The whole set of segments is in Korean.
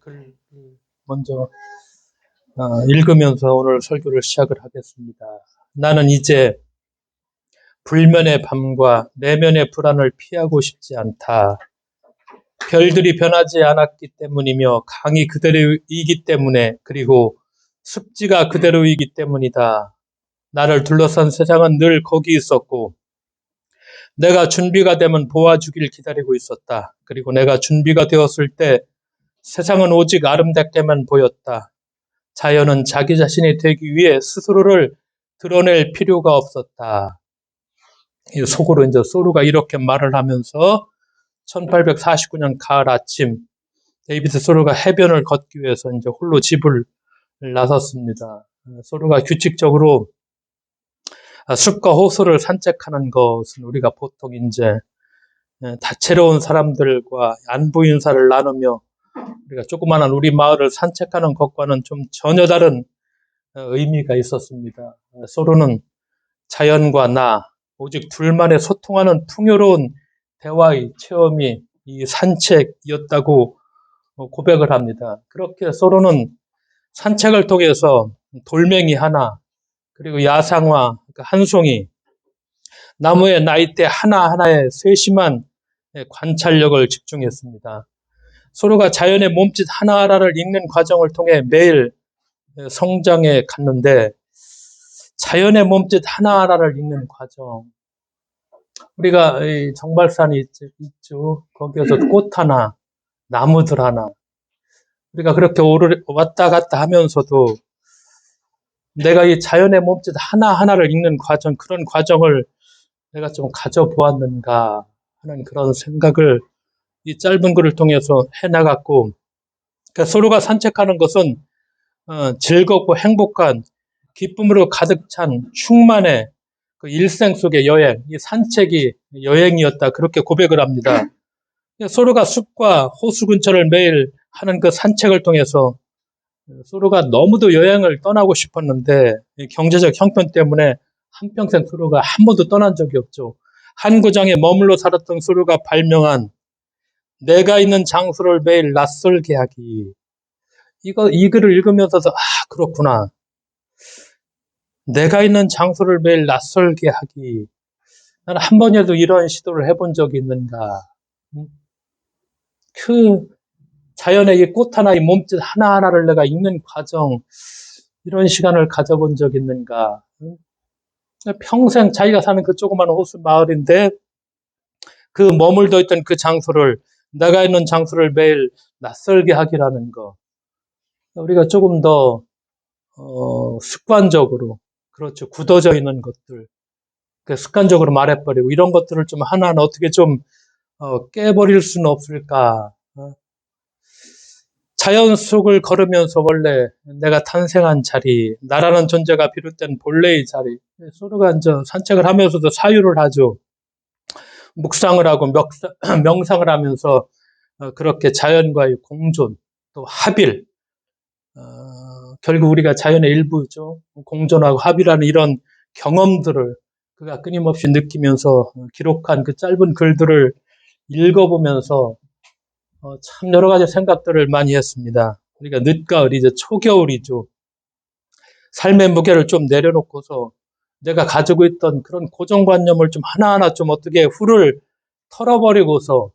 글을 먼저 읽으면서 오늘 설교를 시작을 하겠습니다. 나는 이제 불면의 밤과 내면의 불안을 피하고 싶지 않다. 별들이 변하지 않았기 때문이며 강이 그대로이기 때문에, 그리고 습지가 그대로이기 때문이다. 나를 둘러싼 세상은 늘 거기 있었고 내가 준비가 되면 보아주길 기다리고 있었다. 그리고 내가 준비가 되었을 때 세상은 오직 아름답게만 보였다. 자연은 자기 자신이 되기 위해 스스로를 드러낼 필요가 없었다. 속으로 이제 소로가 이렇게 말을 하면서 1849년 가을 아침 데이비드 소로가 해변을 걷기 위해서 이제 홀로 집을 나섰습니다. 소로가 규칙적으로 숲과 호수를 산책하는 것은 우리가 보통 이제 다채로운 사람들과 안부 인사를 나누며 우리가 조그마한 우리 마을을 산책하는 것과는 좀 전혀 다른 의미가 있었습니다. 소로는 자연과 나, 오직 둘만의 소통하는 풍요로운 대화의 체험이 이 산책이었다고 고백을 합니다. 그렇게 소로는 산책을 통해서 돌멩이 하나, 그리고 야상화 한 송이, 나무의 나이대 하나하나에 세심한 관찰력을 집중했습니다. 소로가 자연의 몸짓 하나하나를 읽는 과정을 통해 매일 성장해 갔는데, 자연의 몸짓 하나하나를 읽는 과정, 우리가 정발산이 있죠. 거기에서 꽃 하나, 나무들 하나, 우리가 그렇게 왔다 갔다 하면서도 내가 이 자연의 몸짓 하나하나를 읽는 과정, 그런 과정을 내가 좀 가져보았는가 하는 그런 생각을 이 짧은 글을 통해서 해나갔고, 그러니까 소로가 산책하는 것은 즐겁고 행복한 기쁨으로 가득 찬 충만의 그 일생 속의 여행, 이 산책이 여행이었다, 그렇게 고백을 합니다. 소로가 숲과 호수 근처를 매일 하는 그 산책을 통해서 소로가 너무도 여행을 떠나고 싶었는데 경제적 형편 때문에 한평생 소로가 한 번도 떠난 적이 없죠. 한 구장에 머물러 살았던 소로가 발명한 내가 있는 장소를 매일 낯설게 하기. 이 글을 읽으면서도 그렇구나. 내가 있는 장소를 매일 낯설게 하기. 나는 한 번이라도 이런 시도를 해본 적이 있는가. 그 자연의 이 꽃 하나, 이 몸짓 하나하나를 내가 읽는 과정, 이런 시간을 가져본 적이 있는가. 평생 자기가 사는 그 조그마한 호수 마을인데 그 머물러 있던 그 장소를, 내가 있는 장소를 매일 낯설게 하기라는 거. 우리가 조금 더 습관적으로, 그렇죠, 굳어져 있는 것들, 습관적으로 말해버리고 이런 것들을 좀 하나하나 어떻게 좀 깨버릴 수는 없을까. 자연 속을 걸으면서 원래 내가 탄생한 자리, 나라는 존재가 비롯된 본래의 자리, 소로가 이제 산책을 하면서도 사유를 하죠. 묵상을 하고 명상을 하면서 그렇게 자연과의 공존, 또 합일, 결국 우리가 자연의 일부죠. 공존하고 합일하는 이런 경험들을 그가 끊임없이 느끼면서 기록한 그 짧은 글들을 읽어보면서 참 여러 가지 생각들을 많이 했습니다. 우리가 늦가을, 이제 초겨울이죠. 삶의 무게를 좀 내려놓고서 내가 가지고 있던 그런 고정관념을 좀 하나하나 좀 어떻게 훌을 털어버리고서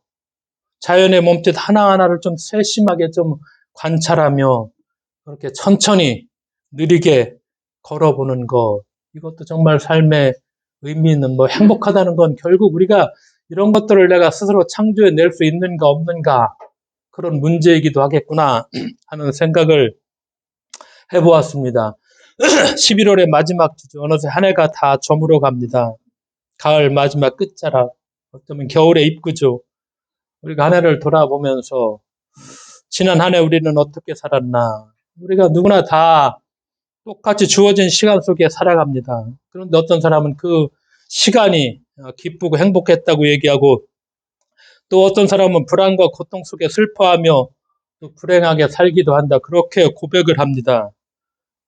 자연의 몸짓 하나하나를 좀 세심하게 좀 관찰하며 그렇게 천천히 느리게 걸어보는 것, 이것도 정말 삶의 의미 있는, 행복하다는 건 결국 우리가 이런 것들을 내가 스스로 창조해 낼 수 있는가 없는가, 그런 문제이기도 하겠구나 하는 생각을 해보았습니다. 11월의 마지막 주죠. 어느새 한 해가 다 저물어 갑니다. 가을 마지막 끝자락, 어쩌면 겨울의 입구죠. 우리가 한 해를 돌아보면서 지난 한 해 우리는 어떻게 살았나. 우리가 누구나 다 똑같이 주어진 시간 속에 살아갑니다. 그런데 어떤 사람은 그 시간이 기쁘고 행복했다고 얘기하고, 또 어떤 사람은 불안과 고통 속에 슬퍼하며 또 불행하게 살기도 한다, 그렇게 고백을 합니다.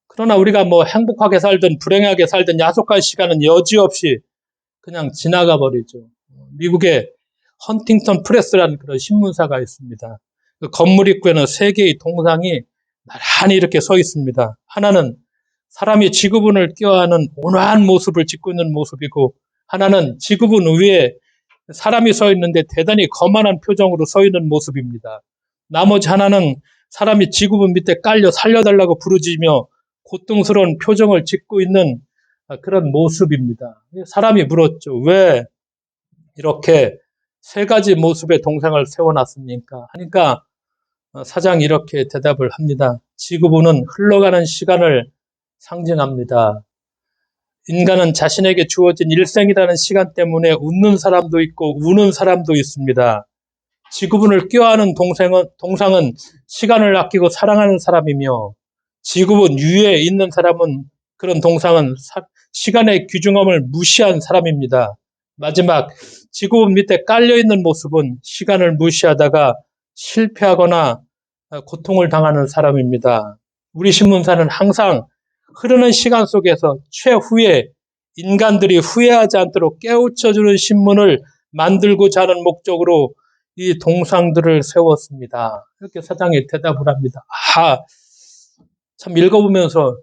그러나 우리가 행복하게 살든 불행하게 살든 야속한 시간은 여지없이 그냥 지나가 버리죠. 미국의 헌팅턴 프레스라는 그런 신문사가 있습니다. 그 건물 입구에는 세 개의 동상이 나란히 이렇게 서 있습니다. 하나는 사람이 지구본을 껴안은 온화한 모습을 짓고 있는 모습이고, 하나는 지구본 위에 사람이 서 있는데 대단히 거만한 표정으로 서 있는 모습입니다. 나머지 하나는 사람이 지구본 밑에 깔려 살려달라고 부르짖으며 고통스러운 표정을 짓고 있는 그런 모습입니다. 사람이 물었죠. 왜 이렇게 세 가지 모습의 동상을 세워놨습니까? 하니까 사장이 이렇게 대답을 합니다. 지구본은 흘러가는 시간을 상징합니다. 인간은 자신에게 주어진 일생이라는 시간 때문에 웃는 사람도 있고 우는 사람도 있습니다. 지구본을 껴안은 동상은 시간을 아끼고 사랑하는 사람이며, 지구본 위에 있는 사람은, 그런 동상은 시간의 귀중함을 무시한 사람입니다. 마지막 지구본 밑에 깔려있는 모습은 시간을 무시하다가 실패하거나 고통을 당하는 사람입니다. 우리 신문사는 항상 흐르는 시간 속에서 최후에 인간들이 후회하지 않도록 깨우쳐주는 신문을 만들고자 하는 목적으로 이 동상들을 세웠습니다. 이렇게 사장이 대답을 합니다. 참 읽어보면서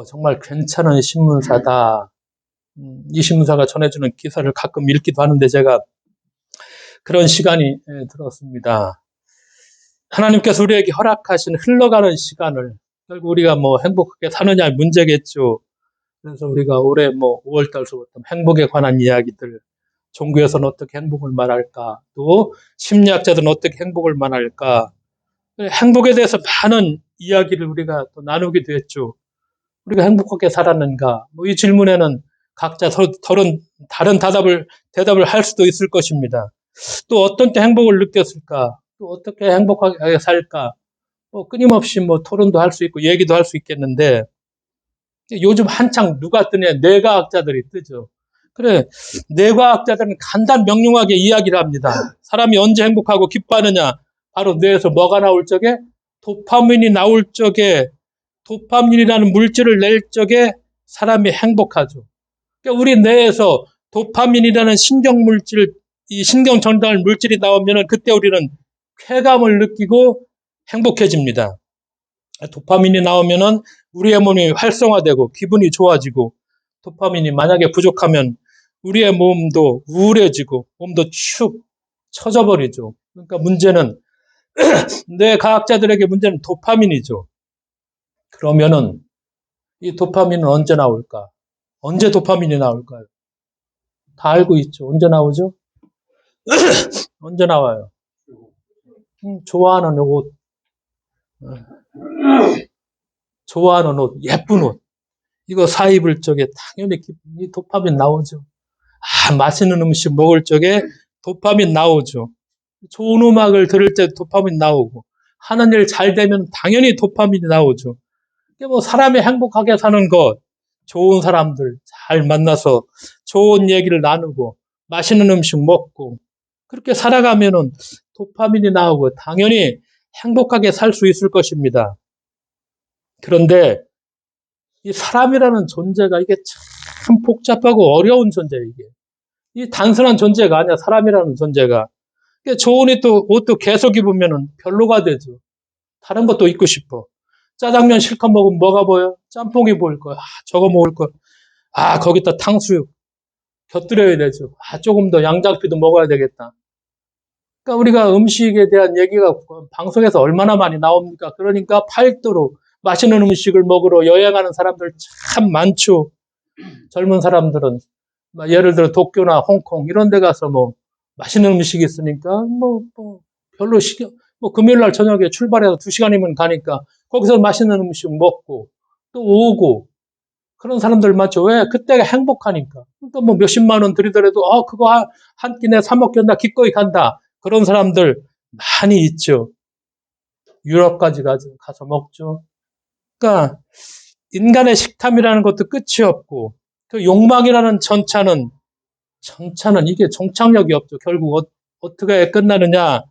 정말 괜찮은 신문사다. 이 신문사가 전해주는 기사를 가끔 읽기도 하는데 제가 그런 시간이 들었습니다. 하나님께서 우리에게 허락하신 흘러가는 시간을, 결국 우리가 행복하게 사느냐 문제겠죠. 그래서 우리가 올해 5월달서부터 행복에 관한 이야기들, 종교에서는 어떻게 행복을 말할까, 또 심리학자들은 어떻게 행복을 말할까, 행복에 대해서 많은 이야기를 우리가 또 나누기도 했죠. 우리가 행복하게 살았는가? 이 질문에는 각자 다른 대답을 할 수도 있을 것입니다. 또 어떤 때 행복을 느꼈을까? 또 어떻게 행복하게 살까? 끊임없이 토론도 할 수 있고 얘기도 할 수 있겠는데, 요즘 한창 누가 뜨냐? 뇌과학자들이 뜨죠. 그래, 뇌과학자들은 간단 명료하게 이야기를 합니다. 사람이 언제 행복하고 기뻐하느냐? 바로 뇌에서 뭐가 나올 적에? 도파민이 나올 적에, 도파민이라는 물질을 낼 적에 사람이 행복하죠. 그러니까 우리 뇌에서 도파민이라는 이 신경 전달 물질이 나오면은 그때 우리는 쾌감을 느끼고 행복해집니다. 도파민이 나오면은 우리의 몸이 활성화되고 기분이 좋아지고, 도파민이 만약에 부족하면 우리의 몸도 우울해지고 몸도 축 처져버리죠. 그러니까 문제는 뇌과학자들에게 문제는 도파민이죠. 그러면은 이 도파민은 언제 나올까? 언제 도파민이 나올까요? 다 알고 있죠. 언제 나오죠? 언제 나와요? 좋아하는 옷, 좋아하는 옷, 예쁜 옷, 이거 사 입을 적에 당연히 이 도파민 나오죠. 맛있는 음식 먹을 적에 도파민 나오죠. 좋은 음악을 들을 때 도파민 나오고, 하는 일 잘 되면 당연히 도파민이 나오죠. 사람이 행복하게 사는 것, 좋은 사람들 잘 만나서 좋은 얘기를 나누고 맛있는 음식 먹고 그렇게 살아가면은 도파민이 나오고 당연히 행복하게 살 수 있을 것입니다. 그런데 이 사람이라는 존재가 이게 참 복잡하고 어려운 존재예요. 이 단순한 존재가 아니야. 사람이라는 존재가. 좋은 옷도 계속 입으면은 별로가 되죠. 다른 것도 입고 싶어. 짜장면 실컷 먹으면 뭐가 보여? 짬뽕이 보일 거야. 저거 먹을 거. 거기다 탕수육 곁들여야 되죠. 조금 더 양장피도 먹어야 되겠다. 그러니까 우리가 음식에 대한 얘기가 방송에서 얼마나 많이 나옵니까? 그러니까 팔도록 맛있는 음식을 먹으러 여행하는 사람들 참 많죠. 젊은 사람들은 예를 들어 도쿄나 홍콩 이런 데 가서 맛있는 음식이 있으니까 별로 금요일 날 저녁에 출발해서 2시간이면 가니까 거기서 맛있는 음식 먹고 또 오고 그런 사람들 많죠. 왜? 그때가 행복하니까. 그러니까 몇십만 원 들이더라도 그거 한 끼내 사 먹겠나 기꺼이 간다. 그런 사람들 많이 있죠. 유럽까지 가서 먹죠. 그러니까 인간의 식탐이라는 것도 끝이 없고, 그 욕망이라는 전차는 이게 종착역이 없죠. 결국 어떻게 끝나느냐?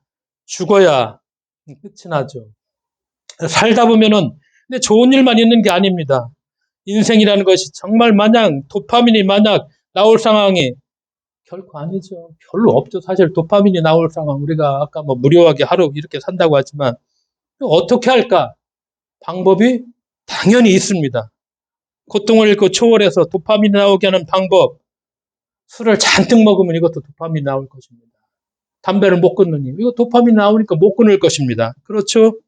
죽어야 끝이 나죠. 살다 보면은 근데 좋은 일만 있는 게 아닙니다. 인생이라는 것이 정말 도파민이 만약 나올 상황이 결코 아니죠. 별로 없죠. 사실 도파민이 나올 상황, 우리가 아까 뭐 무료하게 하루 이렇게 산다고 하지만, 어떻게 할까? 방법이 당연히 있습니다. 고통을 잃고 초월해서 도파민이 나오게 하는 방법, 술을 잔뜩 먹으면 이것도 도파민이 나올 것입니다. 담배를 못 끊느니 이거 도파민이 나오니까 못 끊을 것입니다. 그렇죠?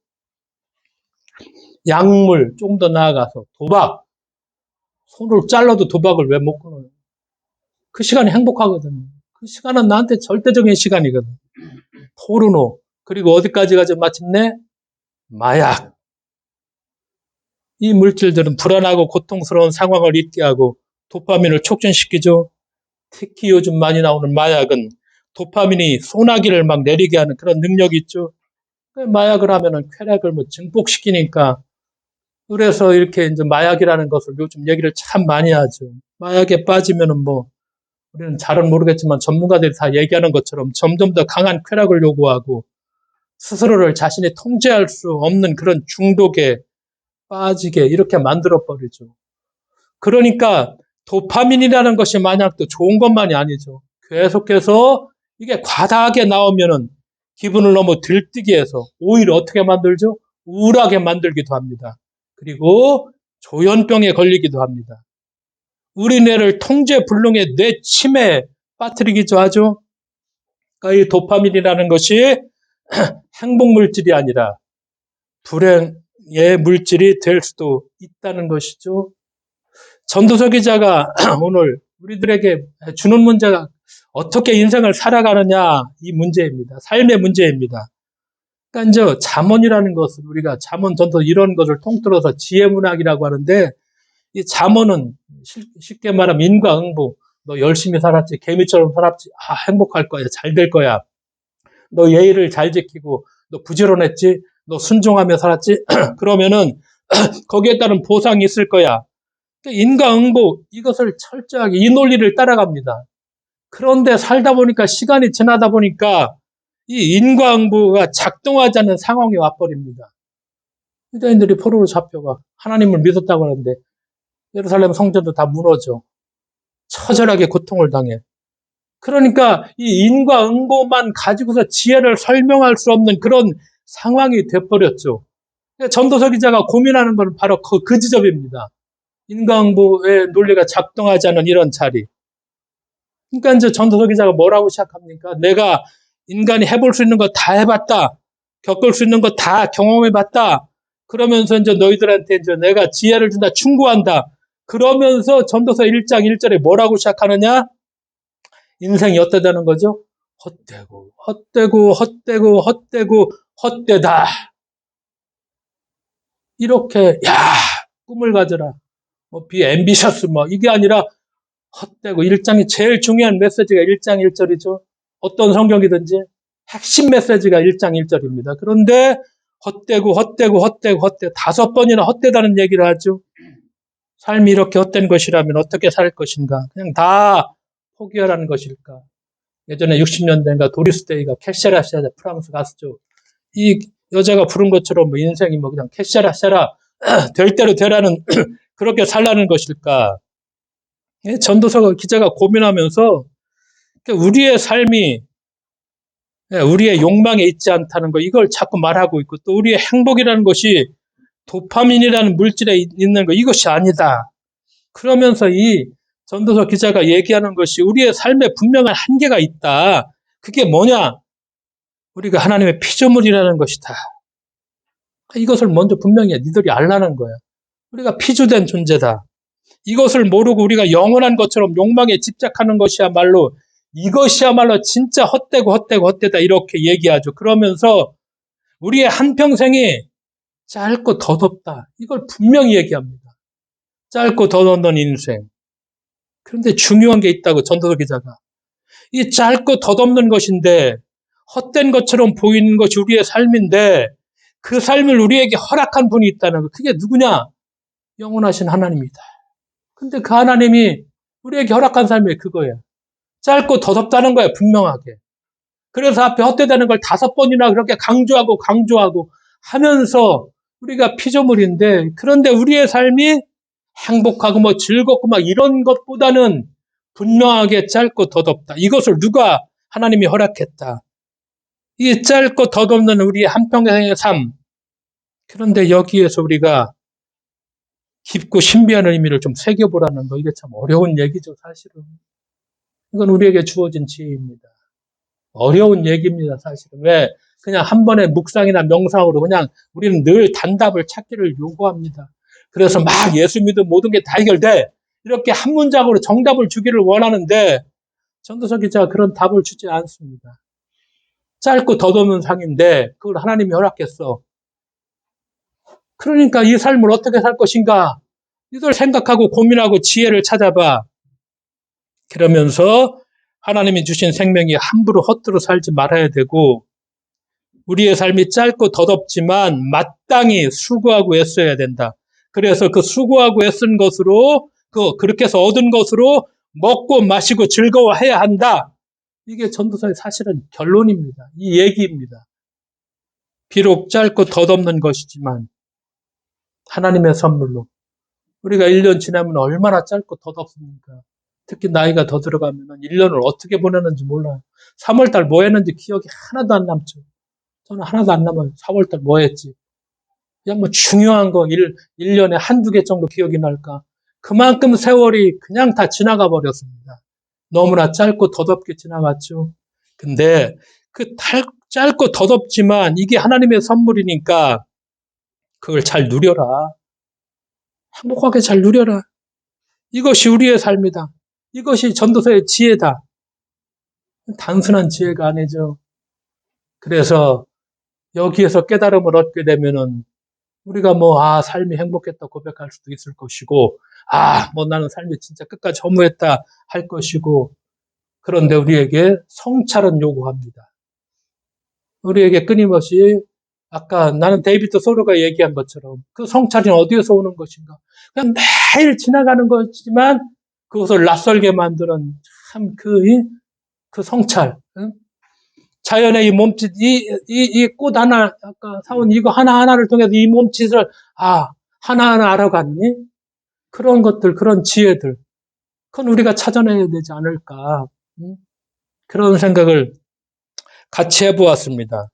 약물, 좀 더 나아가서 도박, 손을 잘라도 도박을 왜 못 끊어요? 그 시간이 행복하거든요. 그 시간은 나한테 절대적인 시간이거든. 포르노, 그리고 어디까지 가죠? 마침내 마약. 이 물질들은 불안하고 고통스러운 상황을 잊게 하고 도파민을 촉진시키죠. 특히 요즘 많이 나오는 마약은 도파민이 소나기를 막 내리게 하는 그런 능력이 있죠. 마약을 하면은 쾌락을 뭐 증폭시키니까, 그래서 이렇게 이제 마약이라는 것을 요즘 얘기를 참 많이 하죠. 마약에 빠지면은 뭐 우리는 잘은 모르겠지만 전문가들이 다 얘기하는 것처럼 점점 더 강한 쾌락을 요구하고 스스로를 자신이 통제할 수 없는 그런 중독에 빠지게 이렇게 만들어 버리죠. 그러니까 도파민이라는 것이 만약 또 좋은 것만이 아니죠. 계속해서 이게 과다하게 나오면은 기분을 너무 들뜨게 해서 오히려 어떻게 만들죠? 우울하게 만들기도 합니다. 그리고 조현병에 걸리기도 합니다. 우리 뇌를 통제불능의 뇌 침해에 빠뜨리기도 하죠. 그러니까 이 도파민이라는 것이 행복 물질이 아니라 불행의 물질이 될 수도 있다는 것이죠. 전도서 기자가 오늘 우리들에게 주는 문제가 어떻게 인생을 살아가느냐, 이 문제입니다. 삶의 문제입니다. 그러니까 이제 잠언이라는 것을 우리가 잠언 전도 이런 것을 통틀어서 지혜문학이라고 하는데, 이 잠언은 쉽게 말하면 인과응보. 너 열심히 살았지, 개미처럼 살았지, 행복할 거야, 잘 될 거야. 너 예의를 잘 지키고, 너 부지런했지, 너 순종하며 살았지, 그러면은 거기에 따른 보상이 있을 거야. 인과응보, 이것을 철저하게 이 논리를 따라갑니다. 그런데 살다 보니까, 시간이 지나다 보니까 이 인과응보가 작동하지 않는 상황이 와버립니다. 유대인들이 포로로 잡혀가 하나님을 믿었다고 하는데 예루살렘 성전도 다 무너져 처절하게 고통을 당해. 그러니까 이 인과응보만 가지고서 지혜를 설명할 수 없는 그런 상황이 돼버렸죠. 전도서 기자가 고민하는 건 바로 그 지점입니다. 인과응보의 논리가 작동하지 않은 이런 자리. 그러니까 이제 전도서 기자가 뭐라고 시작합니까? 내가 인간이 해볼 수 있는 거 다 해봤다. 겪을 수 있는 거 다 경험해봤다. 그러면서 이제 너희들한테 이제 내가 지혜를 준다, 충고한다. 그러면서 전도서 1장 1절에 뭐라고 시작하느냐? 인생이 어때다는 거죠? 헛되고, 헛되고, 헛되고, 헛되고, 헛되다. 이렇게, 꿈을 가져라. be ambitious, 이게 아니라 헛되고, 1장이 제일 중요한 메시지가 1장 1절이죠. 어떤 성경이든지 핵심 메시지가 1장 1절입니다. 그런데 헛되고 헛되고 헛되고 헛되 5번이나 헛되다는 얘기를 하죠. 삶이 이렇게 헛된 것이라면 어떻게 살 것인가? 그냥 다 포기하라는 것일까? 예전에 60년대인가 도리스 데이가 캐시라시아 프랑스 가수죠. 이 여자가 부른 것처럼 인생이 그냥 캐시라시아라 될 대로 되라는 그렇게 살라는 것일까? 전도서 기자가 고민하면서 우리의 삶이 우리의 욕망에 있지 않다는 거, 이걸 자꾸 말하고 있고, 또 우리의 행복이라는 것이 도파민이라는 물질에 있는 거, 이것이 아니다. 그러면서 이 전도서 기자가 얘기하는 것이 우리의 삶에 분명한 한계가 있다. 그게 뭐냐? 우리가 하나님의 피조물이라는 것이다. 이것을 먼저 분명히 니들이 알라는 거야. 우리가 피조된 존재다. 이것을 모르고 우리가 영원한 것처럼 욕망에 집착하는 것이야말로, 이것이야말로 진짜 헛되고 헛되고 헛되다, 이렇게 얘기하죠. 그러면서 우리의 한평생이 짧고 덧없다, 이걸 분명히 얘기합니다. 짧고 덧없는 인생. 그런데 중요한 게 있다고, 전도서 기자가. 이 짧고 덧없는 것인데, 헛된 것처럼 보이는 것이 우리의 삶인데, 그 삶을 우리에게 허락한 분이 있다는 거. 그게 누구냐? 영원하신 하나님이다. 근데 그 하나님이 우리에게 허락한 삶이 그거예요. 짧고 덧없다는 거야, 분명하게. 그래서 앞에 헛되다는 걸 5번이나 그렇게 강조하고 하면서 우리가 피조물인데, 그런데 우리의 삶이 행복하고 즐겁고 이런 것보다는 분명하게 짧고 덧없다. 이것을 누가 하나님이 허락했다. 이 짧고 덧없는 우리의 한평생의 삶. 그런데 여기에서 우리가 깊고 신비한 의미를 좀 새겨보라는 거, 이게 참 어려운 얘기죠, 사실은. 이건 우리에게 주어진 지혜입니다. 어려운 얘기입니다, 사실은. 왜? 그냥 한 번의 묵상이나 명상으로 그냥 우리는 늘 단답을 찾기를 요구합니다. 그래서 막 예수 믿으면 모든 게 다 해결돼. 이렇게 한 문장으로 정답을 주기를 원하는데, 전도서 기자가 그런 답을 주지 않습니다. 짧고 덧없는 상인데, 그걸 하나님이 허락했어. 그러니까 이 삶을 어떻게 살 것인가? 이걸 생각하고 고민하고 지혜를 찾아봐. 그러면서 하나님이 주신 생명이 함부로 헛되이 살지 말아야 되고, 우리의 삶이 짧고 덧없지만 마땅히 수고하고 애써야 된다. 그래서 그 수고하고 애쓴 것으로, 그렇게 해서 얻은 것으로 먹고 마시고 즐거워해야 한다. 이게 전도서의 사실은 결론입니다. 이 얘기입니다. 비록 짧고 덧없는 것이지만 하나님의 선물로 우리가 1년 지나면 얼마나 짧고 덧없습니까? 특히 나이가 더 들어가면 1년을 어떻게 보내는지 몰라요. 3월달 뭐 했는지 기억이 하나도 안 남죠. 저는 하나도 안 남아요. 4월달 뭐 했지. 그냥 뭐 중요한 거 1년에 한두 개 정도 기억이 날까. 그만큼 세월이 그냥 다 지나가 버렸습니다. 너무나 짧고 덧없게 지나갔죠. 근데 그 짧고 덧없지만 이게 하나님의 선물이니까 그걸 잘 누려라. 행복하게 잘 누려라. 이것이 우리의 삶이다. 이것이 전도서의 지혜다. 단순한 지혜가 아니죠. 그래서 여기에서 깨달음을 얻게 되면은 우리가 삶이 행복했다 고백할 수도 있을 것이고, 나는 삶이 진짜 끝까지 허무했다 할 것이고, 그런데 우리에게 성찰은 요구합니다. 우리에게 끊임없이 아까 나는 데이비드 소로가 얘기한 것처럼 그 성찰이 어디에서 오는 것인가? 그냥 매일 지나가는 거지만 그것을 낯설게 만드는 참 그 성찰. 자연의 이 몸짓, 이 꽃 하나, 아까 사온 이거 하나하나를 통해서 이 몸짓을, 하나하나 알아갔니? 그런 것들, 그런 지혜들. 그건 우리가 찾아내야 되지 않을까. 그런 생각을 같이 해보았습니다.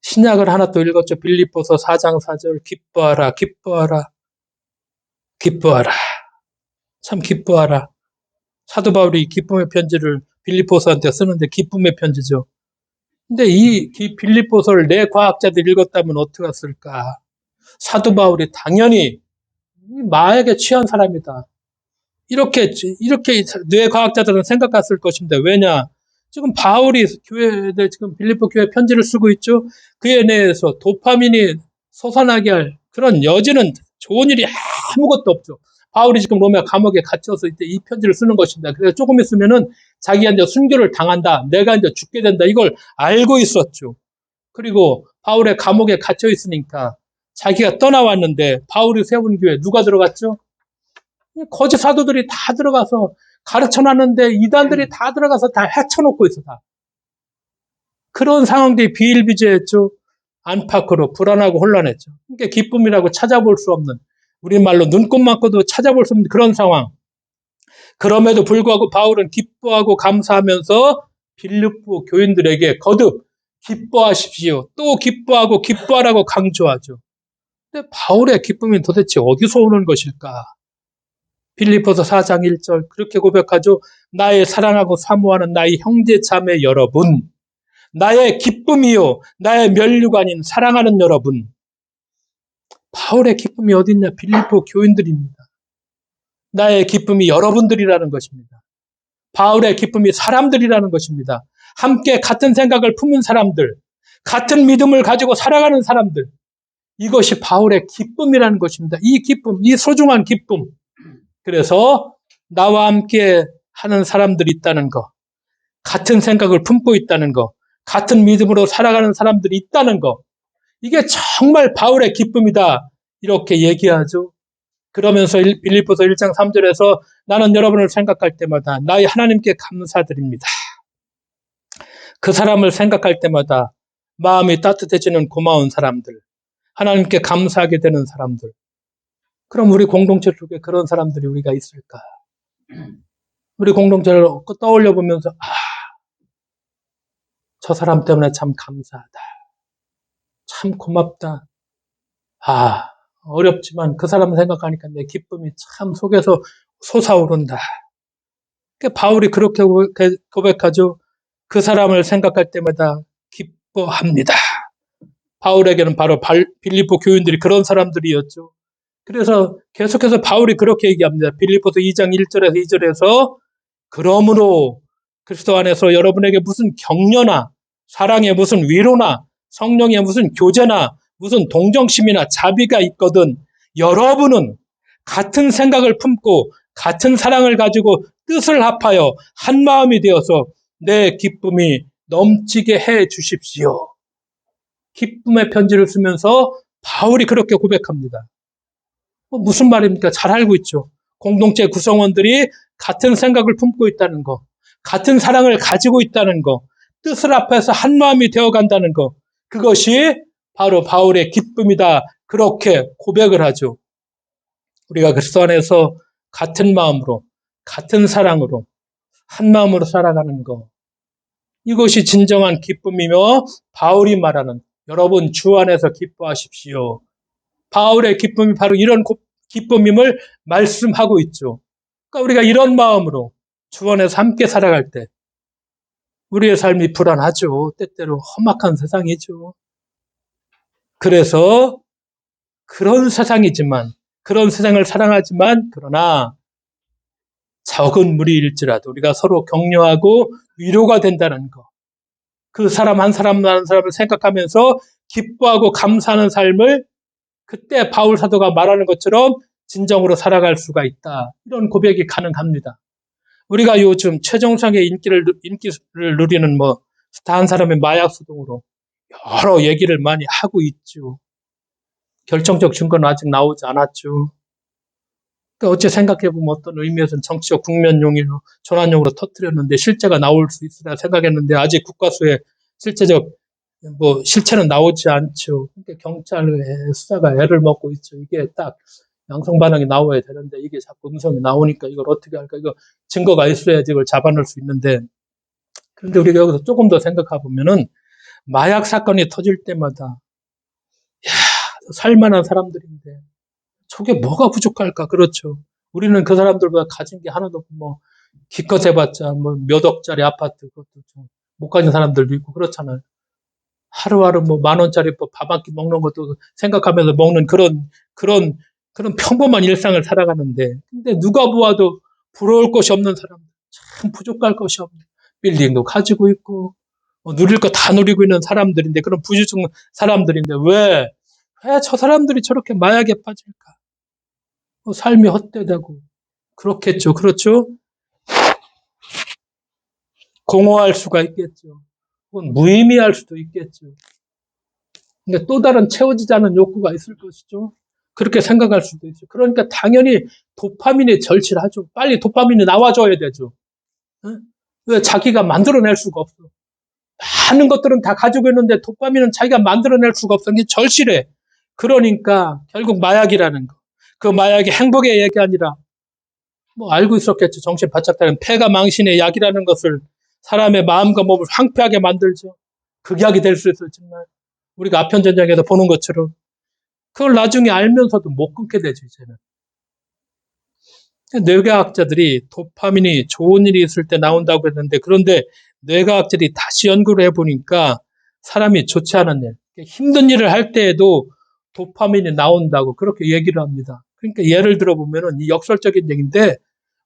신약을 하나 또 읽었죠. 빌립보서 4장 4절. 기뻐하라, 기뻐하라, 기뻐하라. 참 기뻐하라. 사도 바울이 기쁨의 편지를 빌립보서한테 쓰는데 기쁨의 편지죠. 근데 이 빌립보서를 내 과학자들이 읽었다면 어떻게 했을까? 사도 바울이 당연히 마약에 취한 사람이다. 이렇게 뇌 과학자들은 생각했을 것인데, 왜냐? 지금 바울이 지금 빌립보 교회 편지를 쓰고 있죠. 그에 대해서 도파민이 솟아나게 할 그런 여지는 좋은 일이 아무것도 없죠. 바울이 지금 로마 감옥에 갇혀서 이 편지를 쓰는 것입니다. 그래서 조금 있으면은 자기가 이제 순교를 당한다. 내가 이제 죽게 된다. 이걸 알고 있었죠. 그리고 바울의 감옥에 갇혀 있으니까 자기가 떠나왔는데 바울이 세운 교회 누가 들어갔죠? 거짓 사도들이 다 들어가서 가르쳐놨는데 이단들이 다 들어가서 다 헤쳐놓고 있어. 다. 그런 상황들이 비일비재했죠. 안팎으로 불안하고 혼란했죠. 그러니까 기쁨이라고 찾아볼 수 없는, 우리말로 눈꽃만큼도 찾아볼 수 없는 그런 상황. 그럼에도 불구하고 바울은 기뻐하고 감사하면서 빌립보 교인들에게 거듭 기뻐하십시오. 또 기뻐하고 기뻐하라고 강조하죠. 근데 바울의 기쁨이 도대체 어디서 오는 것일까? 빌립보서 4장 1절 그렇게 고백하죠. 나의 사랑하고 사모하는 나의 형제 자매 여러분, 나의 기쁨이요 나의 면류관인 사랑하는 여러분. 바울의 기쁨이 어딨냐? 빌립보 교인들입니다. 나의 기쁨이 여러분들이라는 것입니다. 바울의 기쁨이 사람들이라는 것입니다. 함께 같은 생각을 품은 사람들, 같은 믿음을 가지고 살아가는 사람들, 이것이 바울의 기쁨이라는 것입니다. 이 기쁨, 이 소중한 기쁨. 그래서 나와 함께 하는 사람들이 있다는 거, 같은 생각을 품고 있다는 거, 같은 믿음으로 살아가는 사람들이 있다는 거, 이게 정말 바울의 기쁨이다. 이렇게 얘기하죠. 그러면서 빌립보서 1장 3절에서 나는 여러분을 생각할 때마다 나의 하나님께 감사드립니다. 그 사람을 생각할 때마다 마음이 따뜻해지는 고마운 사람들, 하나님께 감사하게 되는 사람들. 그럼 우리 공동체 속에 그런 사람들이 우리가 있을까? 우리 공동체를 떠올려 보면서, 저 사람 때문에 참 감사하다. 참 고맙다. 어렵지만 그 사람 생각하니까 내 기쁨이 참 속에서 솟아오른다. 바울이 그렇게 고백하죠. 그 사람을 생각할 때마다 기뻐합니다. 바울에게는 바로 빌립보 교인들이 그런 사람들이었죠. 그래서 계속해서 바울이 그렇게 얘기합니다. 빌립보서 2장 1절에서 2절에서 그러므로 그리스도 안에서 여러분에게 무슨 격려나 사랑에 무슨 위로나 성령의 무슨 교제나 무슨 동정심이나 자비가 있거든 여러분은 같은 생각을 품고 같은 사랑을 가지고 뜻을 합하여 한 마음이 되어서 내 기쁨이 넘치게 해 주십시오. 기쁨의 편지를 쓰면서 바울이 그렇게 고백합니다. 무슨 말입니까? 잘 알고 있죠. 공동체 구성원들이 같은 생각을 품고 있다는 거, 같은 사랑을 가지고 있다는 거, 뜻을 합해서 한 마음이 되어간다는 거, 그것이 바로 바울의 기쁨이다. 그렇게 고백을 하죠. 우리가 그리스도 안에서 같은 마음으로, 같은 사랑으로, 한 마음으로 살아가는 거, 이것이 진정한 기쁨이며 바울이 말하는 여러분 주 안에서 기뻐하십시오. 바울의 기쁨이 바로 이런 기쁨임을 말씀하고 있죠. 그러니까 우리가 이런 마음으로 주 안에서 함께 살아갈 때 우리의 삶이 불안하죠. 때때로 험악한 세상이죠. 그래서 그런 세상이지만 그런 세상을 사랑하지만 그러나 적은 무리일지라도 우리가 서로 격려하고 위로가 된다는 것. 그 사람 한 사람 한 사람을 생각하면서 기뻐하고 감사하는 삶을 그때 바울 사도가 말하는 것처럼 진정으로 살아갈 수가 있다. 이런 고백이 가능합니다. 우리가 요즘 최정상의 인기를 누리는 스타 한 사람의 마약 소동으로 여러 얘기를 많이 하고 있죠. 결정적 증거는 아직 나오지 않았죠. 그러니까 어째 생각해보면 어떤 의미에서는 정치적 국면용으로 전환용으로 터뜨렸는데 실제가 나올 수 있으라 생각했는데 아직 국과수의 실제적 실체는 나오지 않죠. 그러니까 경찰의 수사가 애를 먹고 있죠. 이게 딱 양성 반응이 나와야 되는데 이게 자꾸 음성이 나오니까 이걸 어떻게 할까? 이거 증거가 있어야지 이걸 잡아낼 수 있는데 그런데 우리가 여기서 조금 더 생각해 보면은 마약 사건이 터질 때마다 살만한 사람들인데 저게 뭐가 부족할까? 그렇죠. 우리는 그 사람들보다 가진 게 하나도 없고 기껏 해봤자 몇 억짜리 아파트 그것도 좀 못 가진 사람들도 있고 그렇잖아요. 하루하루 10,000원짜리 밥 한 끼 먹는 것도 생각하면서 먹는 그런 평범한 일상을 살아가는데, 근데 누가 보아도 부러울 것이 없는 사람들, 참 부족할 것이 없는 빌딩도 가지고 있고, 누릴 거 다 누리고 있는 사람들인데, 그런 부유층 사람들인데, 왜 저 사람들이 저렇게 마약에 빠질까? 삶이 헛되다고. 그렇겠죠. 그렇죠? 공허할 수가 있겠죠. 혹은 무의미할 수도 있겠죠. 근데 또 다른 채워지지 않은 욕구가 있을 것이죠. 그렇게 생각할 수도 있죠. 그러니까 당연히 도파민이 절실하죠. 빨리 도파민이 나와줘야 되죠. 왜 자기가 만들어낼 수가 없어. 많은 것들은 다 가지고 있는데 도파민은 자기가 만들어낼 수가 없어. 이게 절실해. 그러니까 결국 마약이라는 거. 그 마약이 행복의 얘기 아니라 알고 있었겠죠. 정신 바짝 다른 폐가 망신의 약이라는 것을 사람의 마음과 몸을 황폐하게 만들죠. 극약이 될 수 있을지만 우리가 아편전쟁에서 보는 것처럼 그걸 나중에 알면서도 못 끊게 되죠, 이제는. 뇌과학자들이 도파민이 좋은 일이 있을 때 나온다고 했는데, 그런데 뇌과학자들이 다시 연구를 해보니까 사람이 좋지 않은 일, 힘든 일을 할 때에도 도파민이 나온다고 그렇게 얘기를 합니다. 그러니까 예를 들어보면은 이 역설적인 얘기인데,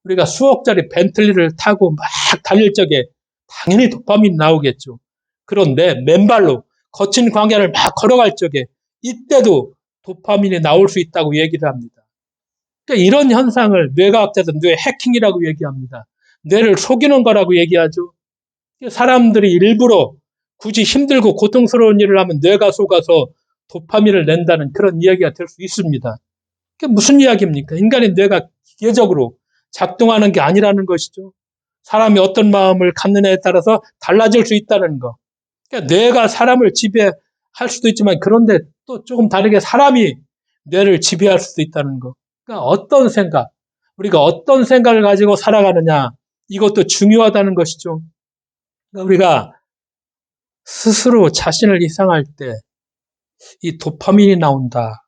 우리가 수억짜리 벤틀리를 타고 막 달릴 적에 당연히 도파민이 나오겠죠. 그런데 맨발로 거친 광야를 막 걸어갈 적에 이때도 도파민이 나올 수 있다고 얘기를 합니다. 그러니까 이런 현상을 뇌과학자들은 뇌 해킹이라고 얘기합니다. 뇌를 속이는 거라고 얘기하죠. 사람들이 일부러 굳이 힘들고 고통스러운 일을 하면 뇌가 속아서 도파민을 낸다는 그런 이야기가 될 수 있습니다. 그게 무슨 이야기입니까? 인간의 뇌가 기계적으로 작동하는 게 아니라는 것이죠. 사람이 어떤 마음을 갖느냐에 따라서 달라질 수 있다는 거. 그러니까 뇌가 사람을 지배할 수도 있지만 그런데 또 조금 다르게 사람이 뇌를 지배할 수도 있다는 거. 그러니까 어떤 생각, 우리가 어떤 생각을 가지고 살아가느냐, 이것도 중요하다는 것이죠. 그러니까 우리가 스스로 자신을 이상할 때 이 도파민이 나온다.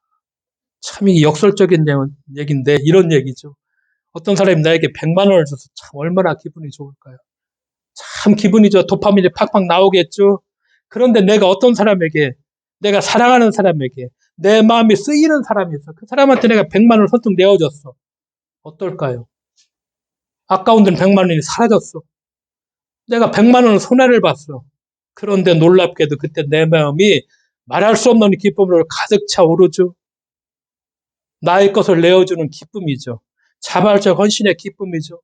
참 이게 역설적인 얘기인데 이런 얘기죠. 어떤 사람이 나에게 100만 원을 줘서 참 얼마나 기분이 좋을까요? 참 기분이 도파민이 팍팍 나오겠죠. 그런데 내가 어떤 사람에게, 내가 사랑하는 사람에게 내 마음이 쓰이는 사람이 있어. 그 사람한테 내가 100만 원을 선뜻 내어줬어. 어떨까요? 아까운 돈 100만 원이 사라졌어. 내가 100만 원 손해를 봤어. 그런데 놀랍게도 그때 내 마음이 말할 수 없는 기쁨으로 가득 차오르죠. 나의 것을 내어주는 기쁨이죠. 자발적 헌신의 기쁨이죠.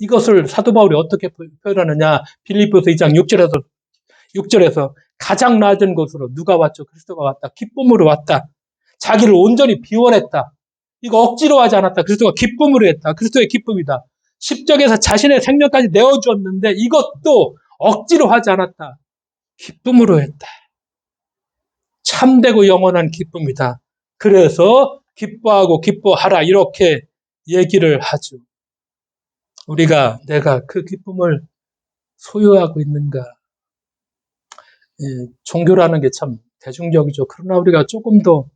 이것을 사도 바울이 어떻게 표현하느냐. 빌립보서 2장 6절에서 가장 낮은 곳으로 누가 왔죠? 그리스도가 왔다. 기쁨으로 왔다. 자기를 온전히 비워냈다. 이거 억지로 하지 않았다. 그리스도가 기쁨으로 했다. 그리스도의 기쁨이다. 십자가에서 자신의 생명까지 내어주었는데 이것도 억지로 하지 않았다. 기쁨으로 했다. 참되고 영원한 기쁨이다. 그래서 기뻐하고 기뻐하라 이렇게 얘기를 하죠. 내가 그 기쁨을 소유하고 있는가? 종교라는 게 참 대중적이죠. 그러나 우리가 조금 더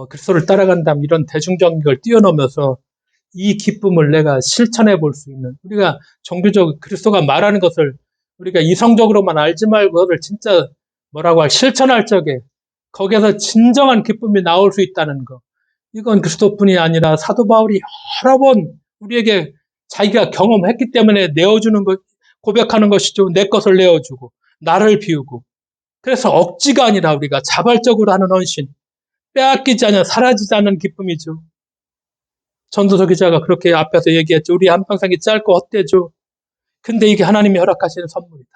그리스도를 따라간다면 이런 대중적인 걸 뛰어넘어서 이 기쁨을 내가 실천해 볼 수 있는, 우리가 종교적 그리스도가 말하는 것을 우리가 이성적으로만 알지 말고 그걸 진짜 실천할 적에 거기에서 진정한 기쁨이 나올 수 있다는 거. 이건 그리스도뿐이 아니라 사도 바울이 여러 번 우리에게 자기가 경험했기 때문에 내어주는 것, 고백하는 것이죠. 내 것을 내어주고 나를 비우고. 그래서 억지가 아니라 우리가 자발적으로 하는 헌신, 빼앗기지 않는, 사라지지 않는 기쁨이죠. 전도서 기자가 그렇게 앞에서 얘기했죠. 우리 한평생이 짧고 헛되죠. 근데 이게 하나님이 허락하시는 선물이다.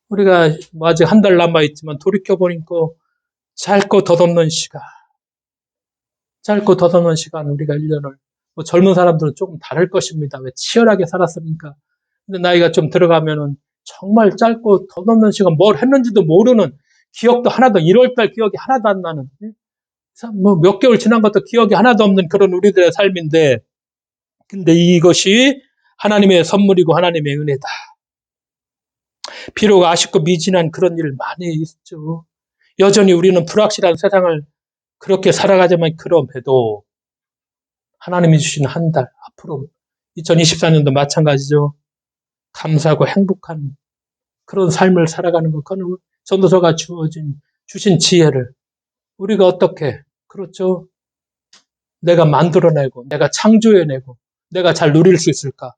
우리가 아직 한 달 남아있지만 돌이켜보니까 짧고 덧없는 시간, 우리가 1년을, 젊은 사람들은 조금 다를 것입니다. 왜 치열하게 살았으니까. 근데 나이가 좀 들어가면은 정말 짧고 덧없는 시간, 뭘 했는지도 모르는, 기억도 하나도, 1월달 기억이 하나도 안 나는, 몇 개월 지난 것도 기억이 하나도 없는 그런 우리들의 삶인데, 근데 이것이 하나님의 선물이고 하나님의 은혜다. 비록 아쉽고 미진한 그런 일 많이 있죠. 여전히 우리는 불확실한 세상을 그렇게 살아가지만, 그럼에도 하나님이 주신 한 달, 앞으로 2024년도 마찬가지죠. 감사하고 행복한 그런 삶을 살아가는 것, 그건 전도서가 주신 지혜를 우리가 어떻게, 그렇죠? 내가 만들어내고, 내가 창조해내고, 내가 잘 누릴 수 있을까?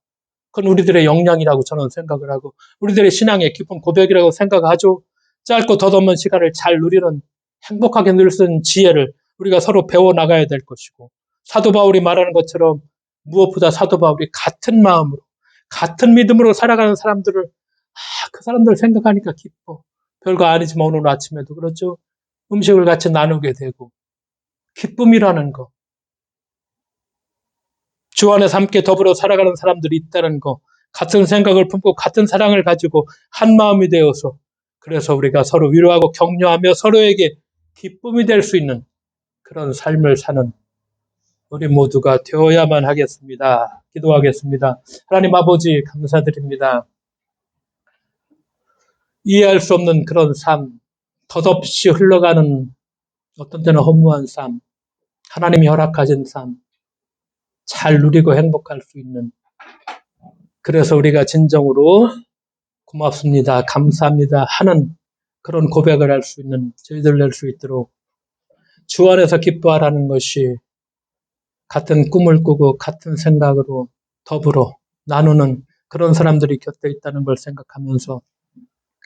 그건 우리들의 역량이라고 저는 생각을 하고, 우리들의 신앙의 깊은 고백이라고 생각하죠. 짧고 덧없는 시간을 잘 누리는, 행복하게 누릴 수 있는 지혜를 우리가 서로 배워나가야 될 것이고, 사도 바울이 말하는 것처럼 무엇보다 사도 바울이 같은 마음으로, 같은 믿음으로 살아가는 사람들을, 그 사람들 생각하니까 기뻐. 별거 아니지만 오늘 아침에도 그렇죠. 음식을 같이 나누게 되고, 기쁨이라는 거, 주 안에서 함께 더불어 살아가는 사람들이 있다는 거, 같은 생각을 품고 같은 사랑을 가지고 한 마음이 되어서, 그래서 우리가 서로 위로하고 격려하며 서로에게 기쁨이 될 수 있는 그런 삶을 사는 우리 모두가 되어야만 하겠습니다. 기도하겠습니다. 하나님 아버지 감사드립니다. 이해할 수 없는 그런 삶, 덧없이 흘러가는, 어떤 때는 허무한 삶, 하나님이 허락하신 삶, 잘 누리고 행복할 수 있는, 그래서 우리가 진정으로 고맙습니다, 감사합니다 하는 그런 고백을 할 수 있는 저희들 낼 수 있도록 주 안에서 기뻐하라는 것이, 같은 꿈을 꾸고 같은 생각으로 더불어 나누는 그런 사람들이 곁에 있다는 걸 생각하면서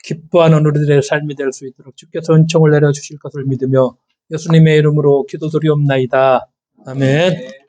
기뻐하는 우리들의 삶이 될 수 있도록 주께서 은총을 내려주실 것을 믿으며 예수님의 이름으로 기도드리옵나이다. 아멘.